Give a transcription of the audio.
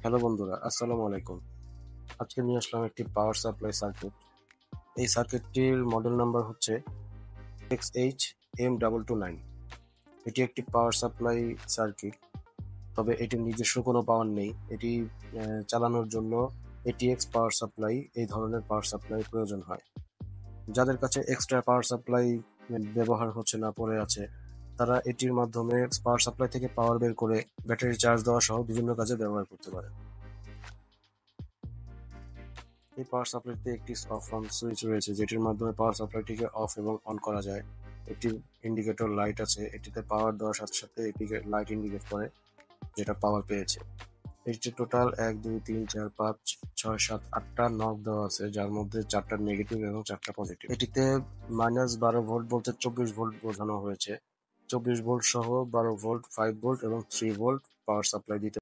Hello বন্ধুরা, আসসালামু আলাইকুম। আজকে নিয়ে আসলাম একটি পাওয়ার সাপ্লাই সার্কিট। এই সার্কিটটির মডেল নাম্বার হচ্ছে XH-M229। এটি একটি পাওয়ার সাপ্লাই সার্কিট, তবে এটির নিজস্ব কোনো পাওয়ার নেই। এটি চালানোর জন্য ATX পাওয়ার সাপ্লাই, এই ধরনের পাওয়ার সাপ্লাই প্রয়োজন হয়। যাদের কাছে এক্সট্রা পাওয়ার সাপ্লাই ব্যবহার হচ্ছে না, পড়ে আছে, তারা এটির মাধ্যমে পাওয়ার সাপ্লাই থেকে পাওয়ার বের করে ব্যাটারি চার্জ দেওয়া সহ বিভিন্ন কাজে ব্যবহার করতে পারে। এই পাওয়ার সাপ্লাইতে একটি অফ অন সুইচ রয়েছে, যেটির মাধ্যমে পাওয়ার সাপ্লাইটিকে অফ এবং অন করা যায়। একটি ইন্ডিকেটর লাইট আছে, এটিতে পাওয়ার দেওয়ার সাথে সাথে এটিকে লাইট ইন্ডিকেট করে যেটা পাওয়ার পেয়েছে। এটি টোটাল 1 2 3 4 5 6 7 8টা নব দেওয়া আছে, যার মধ্যে 4টা নেগেটিভ এবং 4টা পজিটিভ। এটিতে -12 ভোল্ট বলতে 24 ভোল্ট বোঝানো হয়েছে। 24 ভোল্ট সহ 12 ভোল্ট, 5 ভোল্ট এবং 3 ভোল্ট পাওয়ার সাপ্লাই দিতে